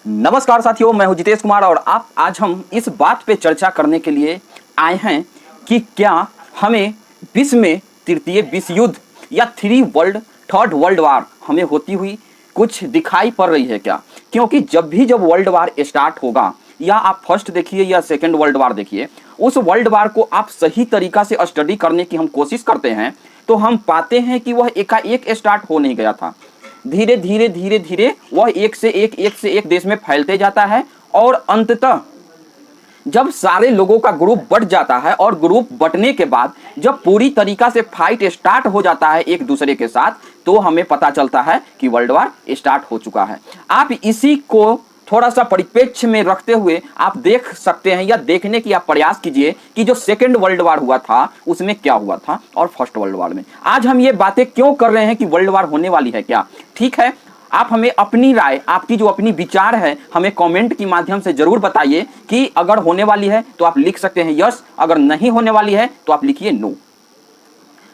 नमस्कार साथियों, मैं हूं जितेश कुमार और आज हम इस बात पे चर्चा करने के लिए आए हैं कि क्या हमें विश्व में तृतीय विश्व युद्ध या थर्ड वर्ल्ड वार हमें होती हुई कुछ दिखाई पड़ रही है क्या। क्योंकि जब वर्ल्ड वार स्टार्ट होगा, या आप फर्स्ट देखिए या सेकेंड वर्ल्ड वार देखिए, उस वर्ल्ड वार को आप सही तरीका से स्टडी करने की हम कोशिश करते हैं तो हम पाते हैं कि वह एकाएक स्टार्ट हो नहीं गया था। धीरे धीरे वह एक से एक देश में फैलते जाता है और अंततः जब सारे लोगों का ग्रुप बट जाता है और ग्रुप बटने के बाद जब पूरी तरीका से फाइट स्टार्ट हो जाता है एक दूसरे के साथ, तो हमें पता चलता है कि वर्ल्ड वार स्टार्ट हो चुका है। आप इसी को थोड़ा सा परिप्रेक्ष्य में रखते हुए आप देख सकते हैं या देखने की आप प्रयास कीजिए कि जो सेकेंड वर्ल्ड वार हुआ था उसमें क्या हुआ था और फर्स्ट वर्ल्ड वार में। आज हम ये बातें क्यों कर रहे हैं कि वर्ल्ड वार होने वाली है क्या। ठीक है, आप हमें अपनी राय, आपकी जो अपनी विचार है हमें कमेंट के माध्यम से जरूर बताइए कि अगर होने वाली है तो आप लिख सकते हैं यस, अगर नहीं होने वाली है तो आप लिखिए नो।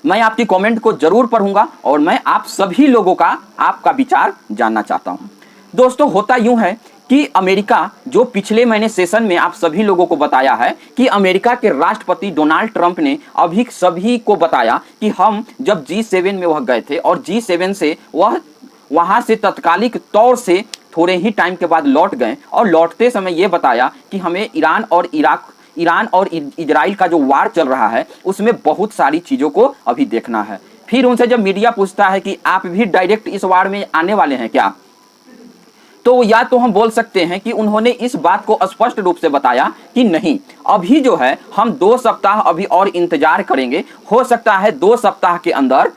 मैं आपकी कमेंट को जरूर पढ़ूंगा और मैं आप सभी लोगों का आपका विचार जानना चाहता हूं। दोस्तों, होता यूं है कि अमेरिका, जो पिछले मैंने सेशन में आप सभी लोगों को बताया है कि अमेरिका के राष्ट्रपति डोनाल्ड ट्रंप ने अभी सभी को बताया कि हम जब G7 में वह गए थे और G7 से वह वहां से तत्कालिक तौर से थोड़े ही टाइम के बाद लौट गए और लौटते समय यह बताया कि हमें ईरान और इजराइल का जो वार चल रहा है उसमें बहुत सारी चीज़ों को अभी देखना है। फिर उनसे जब मीडिया पूछता है कि आप भी डायरेक्ट इस वार में आने वाले हैं क्या, तो या तो हम बोल सकते हैं कि उन्होंने इस बात को स्पष्ट रूप से बताया कि नहीं, अभी जो है हम 2 सप्ताह अभी और इंतजार करेंगे। हो सकता है 2 सप्ताह के अंदर,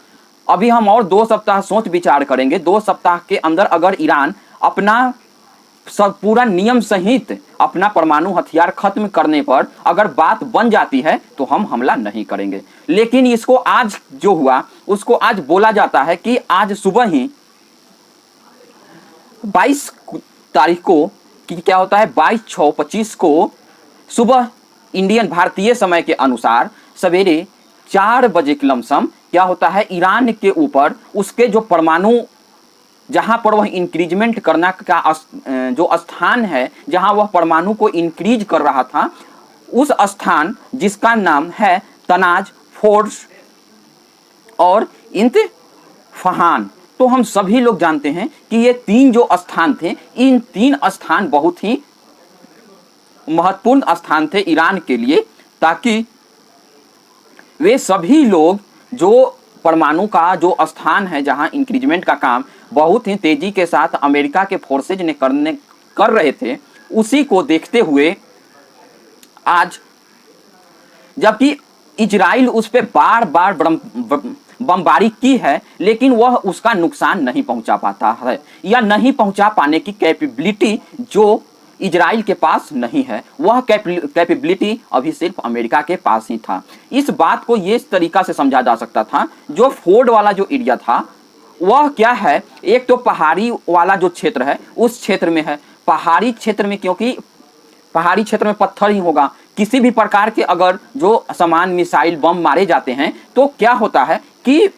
अभी हम और 2 सप्ताह सोच विचार करेंगे। 2 सप्ताह के अंदर अगर ईरान अपना सब पूरा नियम सहित अपना परमाणु हथियार खत्म करने पर अगर बात बन जाती है तो हम हमला नहीं करेंगे। लेकिन इसको आज जो हुआ उसको आज बोला जाता है कि आज सुबह ही 22 तारीख को कि क्या होता है, 22/6/25 को सुबह इंडियन भारतीय समय के अनुसार सवेरे 4 बजे के लमसम क्या होता है, ईरान के ऊपर उसके जो परमाणु, जहां पर वह इंक्रीजमेंट करना का जो स्थान है, जहां वह परमाणु को इंक्रीज कर रहा था, उस स्थान जिसका नाम है तनाज, फोर्स और इंतफहान। तो हम सभी लोग जानते हैं कि ये 3 जो स्थान थे, इन 3 स्थान बहुत ही महत्वपूर्ण स्थान थे ईरान के लिए, ताकि वे सभी लोग जो परमाणु का जो स्थान है जहां इंक्रीजमेंट का काम बहुत ही तेजी के साथ अमेरिका के फोर्सेज ने कर रहे थे, उसी को देखते हुए आज जबकि इजराइल उस पर बार बार बमबारी की है, लेकिन वह उसका नुकसान नहीं पहुंचा पाता है या नहीं पहुंचा पाने की कैपेबिलिटी जो इजराइल के पास नहीं है, वह कैपेबिलिटी अभी सिर्फ अमेरिका के पास ही था। इस बात को ये इस तरीका से समझा जा सकता था, जो फोर्ड वाला जो एरिया था वह क्या है, एक तो पहाड़ी वाला जो क्षेत्र है उस क्षेत्र में है। पहाड़ी क्षेत्र में, क्योंकि पहाड़ी क्षेत्र में पत्थर ही होगा, किसी भी प्रकार के अगर जो सामान मिसाइल बम मारे जाते हैं तो क्या होता है कि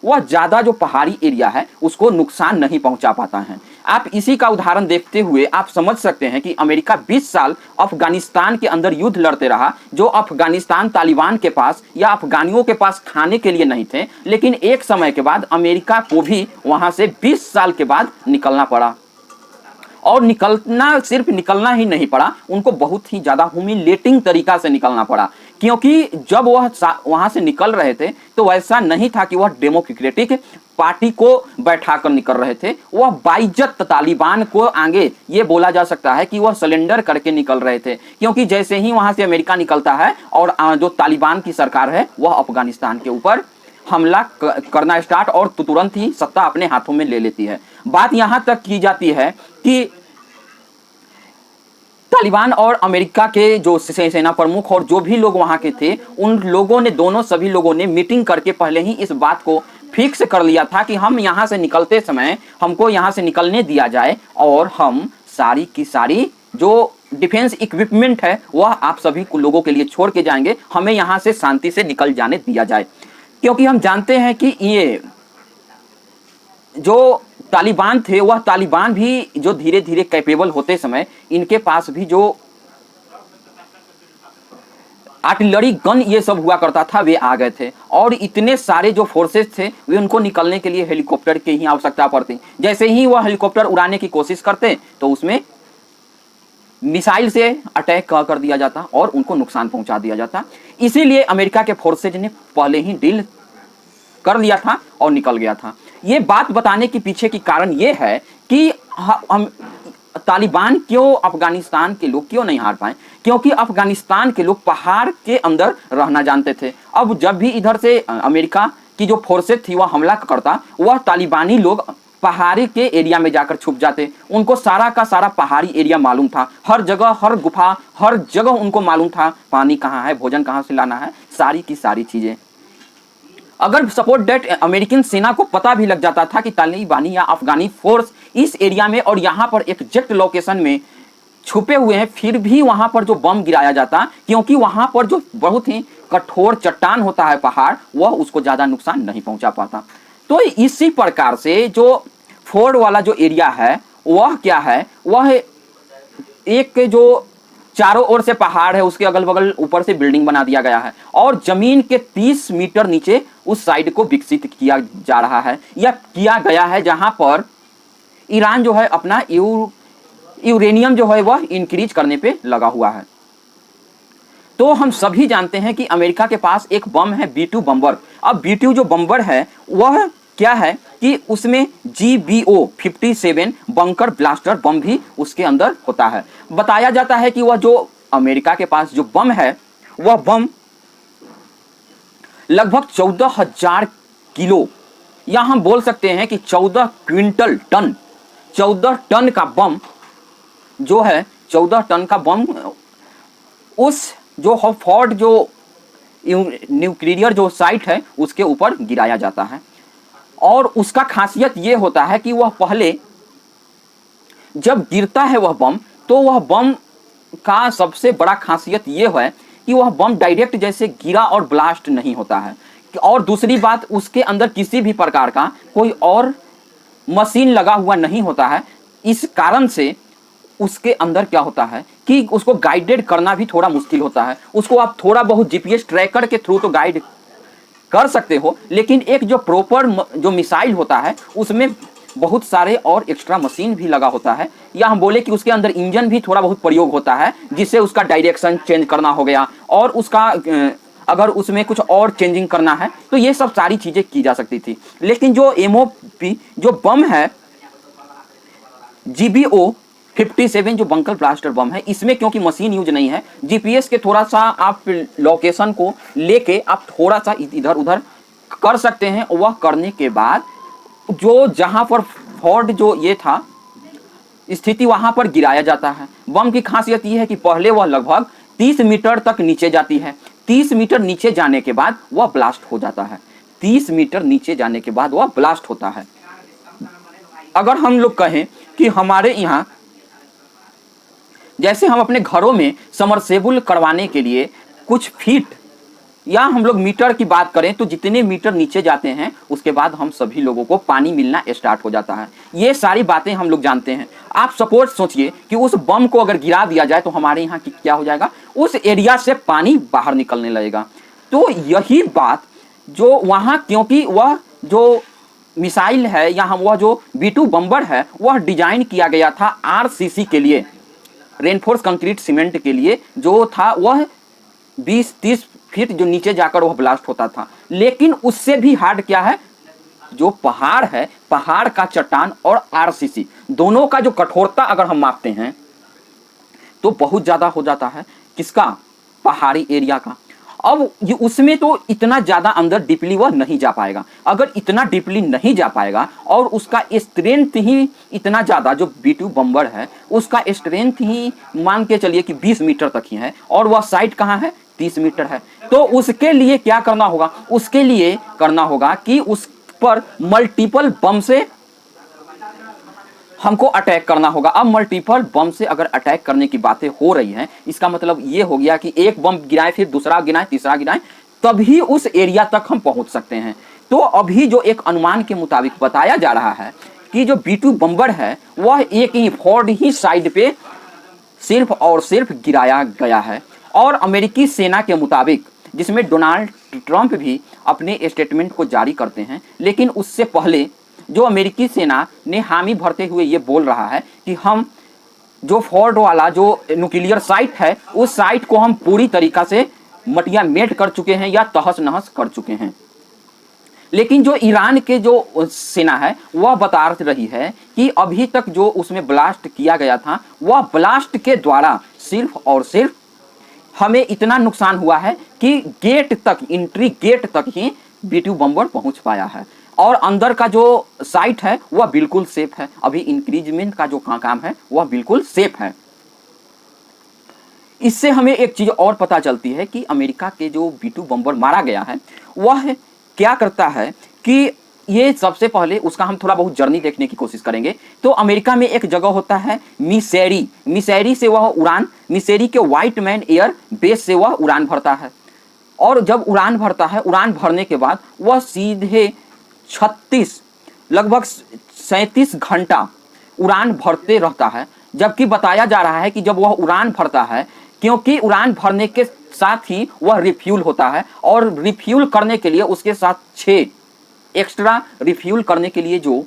वह ज़्यादा जो पहाड़ी एरिया है उसको नुकसान नहीं पहुंचा पाता है। आप इसी का उदाहरण देखते हुए आप समझ सकते हैं कि अमेरिका 20 साल अफगानिस्तान के अंदर युद्ध लड़ते रहा, जो अफगानिस्तान तालिबान के पास या अफगानियों के पास खाने के लिए नहीं थे, लेकिन एक समय के बाद अमेरिका को भी वहां से 20 साल के बाद निकलना पड़ा। और सिर्फ निकलना ही नहीं पड़ा, उनको बहुत ही ज़्यादा ह्यूमिलेटिंग तरीका से निकलना पड़ा, क्योंकि जब वह वहाँ से निकल रहे थे तो वैसा नहीं था कि वह डेमोक्रेटिक पार्टी को बैठाकर निकल रहे थे, वह बाइज्जत तालिबान को आगे ये बोला जा सकता है कि वह सरेंडर करके निकल रहे थे। क्योंकि जैसे ही वहाँ से अमेरिका निकलता है और जो तालिबान की सरकार है वह अफगानिस्तान के ऊपर हमला करना स्टार्ट और तुरंत ही सत्ता अपने हाथों में ले लेती है। बात यहाँ तक की जाती है कि तालिबान और अमेरिका के जो सेना प्रमुख और जो भी लोग वहाँ के थे, उन लोगों ने सभी लोगों ने मीटिंग करके पहले ही इस बात को फिक्स कर लिया था कि हम यहाँ से निकलते समय हमको यहाँ से निकलने दिया जाए और हम सारी की सारी जो डिफेंस इक्विपमेंट है वह आप सभी लोगों के लिए छोड़ के जाएंगे, हमें यहाँ से शांति से निकल जाने दिया जाए। क्योंकि हम जानते हैं कि ये जो तालिबान थे, वह तालिबान भी जो धीरे धीरे कैपेबल होते समय इनके पास भी जो आर्टिलरी गन ये सब हुआ करता था वे आ गए थे, और इतने सारे जो फोर्सेस थे वे उनको निकलने के लिए हेलीकॉप्टर की ही आवश्यकता पड़ती। जैसे ही वह हेलीकॉप्टर उड़ाने की कोशिश करते तो उसमें मिसाइल से अटैक कर दिया जाता और उनको नुकसान पहुंचा दिया जाता। इसीलिए अमेरिका के फोर्सेज ने पहले ही डील कर लिया था और निकल गया था। ये बात बताने के पीछे की कारण ये है कि हम तालिबान क्यों अफगानिस्तान के लोग क्यों नहीं हार पाए, क्योंकि अफगानिस्तान के लोग पहाड़ के अंदर रहना जानते थे। अब जब भी इधर से अमेरिका की जो फोर्सेस थी वह हमला करता, वह तालिबानी लोग पहाड़ी के एरिया में जाकर छुप जाते। उनको सारा का सारा पहाड़ी एरिया मालूम था, हर जगह, हर गुफा, हर जगह उनको मालूम था पानी कहाँ है, भोजन कहाँ से लाना है, सारी की सारी चीजें। अगर सपोर्ट डेट अमेरिकन सेना को पता भी लग जाता था कि तालिबानी या अफगानी फोर्स इस एरिया में और यहाँ पर एग्जैक्ट लोकेशन में छुपे हुए हैं, फिर भी वहां पर जो बम गिराया जाता, क्योंकि वहां पर जो बहुत ही कठोर चट्टान होता है पहाड़, वह उसको ज्यादा नुकसान नहीं पहुंचा पाता। तो इसी प्रकार से जो फोर्ड वाला जो एरिया है वह क्या है, वह एक जो चारों ओर से पहाड़ है, उसके अगल बगल ऊपर से बिल्डिंग बना दिया गया है और जमीन के 30 मीटर नीचे उस साइड को विकसित किया जा रहा है या किया गया है, जहां पर ईरान जो है अपना यूरेनियम जो है वह इंक्रीज करने पे लगा हुआ है। तो हम सभी जानते हैं कि अमेरिका के पास एक बम है B-2 बम्बर। अब B-2 जो बम्बर है वह क्या है कि उसमें GBO-57 बंकर ब्लास्टर बम भी उसके अंदर होता है। बताया जाता है कि वह जो अमेरिका के पास जो बम है वह बम लगभग 14,000 किलो, या हम बोल सकते हैं कि 14 क्विंटल टन, 14 टन का बम जो है, 14 टन का बम उस जो फोर्ड जो न्यूक्लियर जो साइट है उसके ऊपर गिराया जाता है। और उसका खासियत ये होता है कि वह पहले जब गिरता है वह बम, तो वह बम का सबसे बड़ा खासियत ये है कि वह बम डायरेक्ट जैसे गिरा और ब्लास्ट नहीं होता है। और दूसरी बात, उसके अंदर किसी भी प्रकार का कोई और मशीन लगा हुआ नहीं होता है। इस कारण से उसके अंदर क्या होता है कि उसको गाइडेड करना भी थोड़ा मुश्किल होता है। उसको आप थोड़ा बहुत जीपीएस ट्रैकर के थ्रू तो गाइड कर सकते हो, लेकिन एक जो प्रॉपर जो मिसाइल होता है उसमें बहुत सारे और एक्स्ट्रा मशीन भी लगा होता है, या हम बोले कि उसके अंदर इंजन भी थोड़ा बहुत प्रयोग होता है, जिससे उसका डायरेक्शन चेंज करना हो गया और उसका अगर उसमें कुछ और चेंजिंग करना है तो ये सब सारी चीज़ें की जा सकती थी। लेकिन जो MOP जो बम है GBO-57 जो बंकर ब्लास्टर बम है, इसमें क्योंकि मशीन यूज नहीं है, जीपीएस के थोड़ा सा आप लोकेशन को लेके आप थोड़ा सा इधर उधर कर सकते हैं। वह करने के बाद जो जहां पर फोर्ड जो ये था स्थिति, वहां पर गिराया जाता है। बम की खासियत यह है कि पहले वह लगभग 30 मीटर तक नीचे जाती है, 30 मीटर नीचे जाने के बाद वह ब्लास्ट हो जाता है, 30 मीटर नीचे जाने के बाद वह ब्लास्ट होता है। अगर हम लोग कहें कि हमारे यहाँ जैसे हम अपने घरों में समरसेबुल करवाने के लिए कुछ फीट या हम लोग मीटर की बात करें तो जितने मीटर नीचे जाते हैं उसके बाद हम सभी लोगों को पानी मिलना स्टार्ट हो जाता है। ये सारी बातें हम लोग जानते हैं। आप सपोज सोचिए कि उस बम को अगर गिरा दिया जाए तो हमारे यहाँ की क्या हो जाएगा, उस एरिया से पानी बाहर निकलने लगेगा। तो यही बात जो वहाँ, क्योंकि वह जो मिसाइल है या वह जो B-2 बम्बर है वह डिजाइन किया गया था RCC के लिए, रेनफोर्स कंक्रीट सीमेंट के लिए, जो था वह 20-30 फीट जो नीचे जाकर वह ब्लास्ट होता था। लेकिन उससे भी हार्ड क्या है, जो पहाड़ है, पहाड़ का चट्टान और RCC दोनों का जो कठोरता अगर हम मापते हैं तो बहुत ज़्यादा हो जाता है। किसका? पहाड़ी एरिया का। अब ये उसमें तो इतना ज़्यादा अंदर डीपली वह नहीं जा पाएगा। अगर इतना डीपली नहीं जा पाएगा और उसका स्ट्रेंथ ही इतना ज़्यादा, जो B-2 बम्बर है उसका स्ट्रेंथ ही मान के चलिए कि 20 मीटर तक ही है और वह साइट कहाँ है, 30 मीटर है। तो उसके लिए क्या करना होगा, उसके लिए करना होगा कि उस पर मल्टीपल बम से हमको अटैक करना होगा। अब मल्टीपल बम से अगर अटैक करने की बातें हो रही हैं, इसका मतलब ये हो गया कि एक बम गिराए, फिर दूसरा गिराए, तीसरा गिराए, तभी उस एरिया तक हम पहुंच सकते हैं। तो अभी जो एक अनुमान के मुताबिक बताया जा रहा है कि जो B2 बम्बर है वह एक ही फोर्ड ही साइड पे सिर्फ और सिर्फ गिराया गया है। और अमेरिकी सेना के मुताबिक, जिसमें डोनाल्ड ट्रंप भी अपने स्टेटमेंट को जारी करते हैं, लेकिन उससे पहले जो अमेरिकी सेना ने हामी भरते हुए ये बोल रहा है कि हम जो फोर्ड वाला जो न्यूक्लियर साइट है उस साइट को हम पूरी तरीका से मटिया मेट कर चुके हैं या तहस नहस कर चुके हैं। लेकिन जो ईरान के जो सेना है वह बता रही है कि अभी तक जो उसमें ब्लास्ट किया गया था वह ब्लास्ट के द्वारा सिर्फ और सिर्फ हमें इतना नुकसान हुआ है कि गेट तक, एंट्री गेट तक ही B2 बम्बर पहुंच पाया है और अंदर का जो साइट है वह बिल्कुल सेफ है। अभी इंक्रीजमेंट का जो काम है वह बिल्कुल सेफ है। इससे हमें एक चीज और पता चलती है कि अमेरिका के जो B2 बम्बर मारा गया है वह क्या करता है कि ये सबसे पहले उसका हम थोड़ा बहुत जर्नी देखने की कोशिश करेंगे। तो अमेरिका में एक जगह होता है मिसौरी, मिसौरी से वह उड़ान, मिसौरी के व्हाइट मैन एयर बेस से वह उड़ान भरता है और जब उड़ान भरता है, उड़ान भरने के बाद वह सीधे 36 लगभग 37 घंटा उड़ान भरते रहता है। जबकि बताया जा रहा है कि जब वह उड़ान भरता है, क्योंकि उड़ान भरने के साथ ही वह रिफ्यूल होता है और रिफ्यूल करने के लिए उसके साथ 6 एक्स्ट्रा रिफ्यूल करने के लिए जो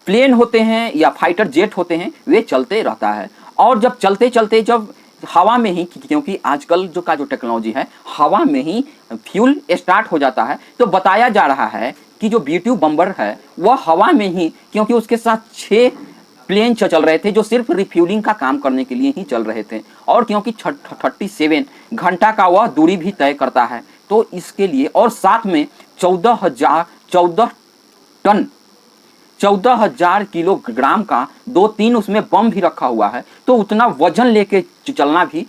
प्लेन होते हैं या फाइटर जेट होते हैं वे चलते रहता है। और जब चलते चलते जब हवा में ही, क्योंकि आजकल जो टेक्नोलॉजी है हवा में ही फ्यूल स्टार्ट हो जाता है, तो बताया जा रहा है कि जो B2 बम्बर है वह हवा में ही, क्योंकि उसके साथ 6 प्लेन चल रहे थे जो सिर्फ रिफ्यूलिंग का काम करने के लिए ही चल रहे थे और क्योंकि 37 घंटा का वह दूरी भी तय करता है, तो इसके लिए और साथ में 14,000 किलोग्राम का 2-3 उसमें बम भी रखा हुआ है, तो उतना वजन लेके चलना भी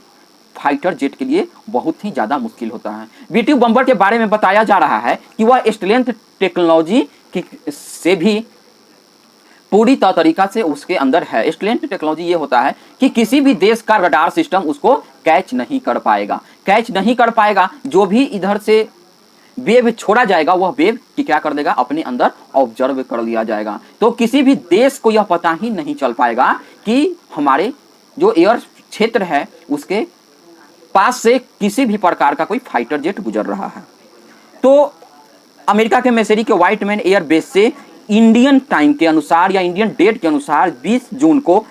फाइटर जेट के लिए बहुत ही ज़्यादा मुश्किल होता है। B2 बम्बर के बारे में बताया जा रहा है कि वह स्टेल्थ टेक्नोलॉजी से भी पूरी तरीका से उसके अंदर है। स्टेल्थ टेक्नोलॉजी ये होता है कि किसी भी देश का रडार सिस्टम उसको कैच नहीं कर पाएगा, जो भी इधर से वेव छोड़ा जाएगा वह वेव की क्या कर देगा, अपने अंदर ऑब्जर्व कर लिया जाएगा। तो किसी भी देश को यह पता ही नहीं चल पाएगा कि हमारे जो एयर क्षेत्र है उसके पास से किसी भी प्रकार का कोई फाइटर जेट गुजर रहा है। तो अमेरिका के मिसौरी के व्हाइट मैन एयर बेस से इंडियन टाइम के अनुसार या इंडियन डेट के अनुसार 20 जून को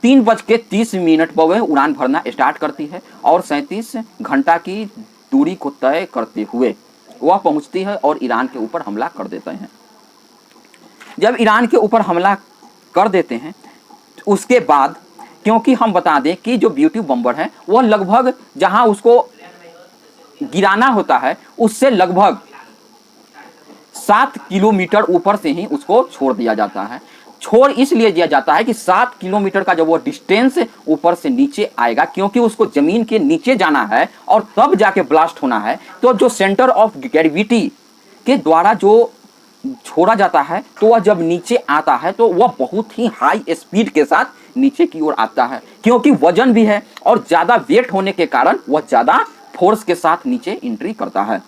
3:30 पर वह उड़ान भरना स्टार्ट करती है और 37 घंटा की दूरी को तय करते हुए वह पहुंचती है और ईरान के ऊपर हमला कर देते हैं। जब ईरान के ऊपर हमला कर देते हैं उसके बाद, क्योंकि हम बता दें कि जो B2 बम्बर है वह लगभग जहां उसको गिराना होता है उससे लगभग 7 किलोमीटर ऊपर से ही उसको छोड़ दिया जाता है। छोड़ इसलिए दिया जाता है कि 7 किलोमीटर का जब वो डिस्टेंस ऊपर से नीचे आएगा, क्योंकि उसको जमीन के नीचे जाना है और तब जाके ब्लास्ट होना है, तो जो सेंटर ऑफ ग्रेविटी के द्वारा जो छोड़ा जाता है तो वह जब नीचे आता है तो वह बहुत ही हाई स्पीड के साथ नीचे की ओर आता है, क्योंकि वजन भी है और ज़्यादा वेट होने के कारण वह ज़्यादा फोर्स के साथ नीचे एंट्री करता है।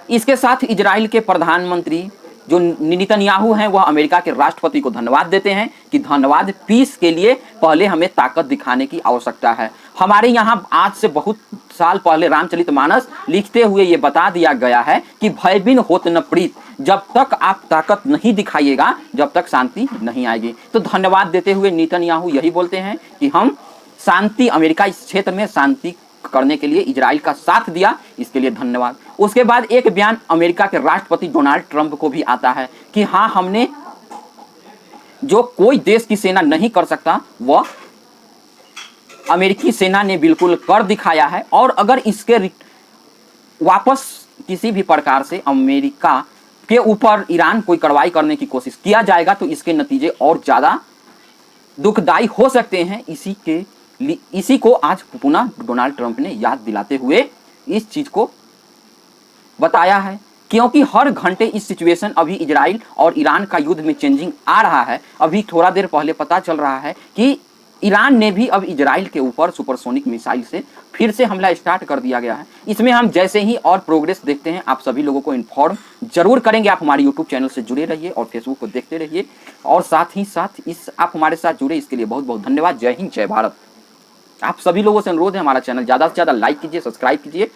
इसके साथ इजराइल के प्रधानमंत्री जो नेतन्याहू हैं वह अमेरिका के राष्ट्रपति को धन्यवाद देते हैं कि धन्यवाद, पीस के लिए पहले हमें ताकत दिखाने की आवश्यकता है। हमारे यहाँ आज से बहुत साल पहले रामचरितमानस लिखते हुए ये बता दिया गया है कि भय बिन होत न प्रीत, जब तक आप ताकत नहीं दिखाइएगा जब तक शांति नहीं आएगी। तो धन्यवाद देते हुए नेतन्याहू यही बोलते हैं कि हम शांति, अमेरिका इस क्षेत्र में शांति करने के लिए इजराइल का साथ दिया, इसके लिए धन्यवाद। उसके बाद एक बयान अमेरिका के राष्ट्रपति डोनाल्ड ट्रंप को भी आता है कि हाँ, हमने जो कोई देश की सेना नहीं कर सकता वह अमेरिकी सेना ने बिल्कुल कर दिखाया है, और अगर इसके वापस किसी भी प्रकार से अमेरिका के ऊपर ईरान कोई कार्रवाई करने की कोशिश किया जाएगा तो इसके नतीजे और ज़्यादा दुखदायी हो सकते हैं। इसी को आज पुनः डोनाल्ड ट्रंप ने याद दिलाते हुए इस चीज को बताया है, क्योंकि हर घंटे इस सिचुएशन अभी इजराइल और ईरान का युद्ध में चेंजिंग आ रहा है। अभी थोड़ा देर पहले पता चल रहा है कि ईरान ने भी अब इजराइल के ऊपर सुपरसोनिक मिसाइल से फिर से हमला स्टार्ट कर दिया गया है। इसमें हम जैसे ही और प्रोग्रेस देखते हैं आप सभी लोगों को इन्फॉर्म जरूर करेंगे। आप हमारे यूट्यूब चैनल से जुड़े रहिए और फेसबुक को देखते रहिए, और साथ ही साथ आप हमारे साथ जुड़े इसके लिए बहुत बहुत धन्यवाद। जय हिंद, जय भारत। आप सभी लोगों से अनुरोध है हमारा चैनल ज़्यादा से ज़्यादा लाइक कीजिए, सब्सक्राइब कीजिए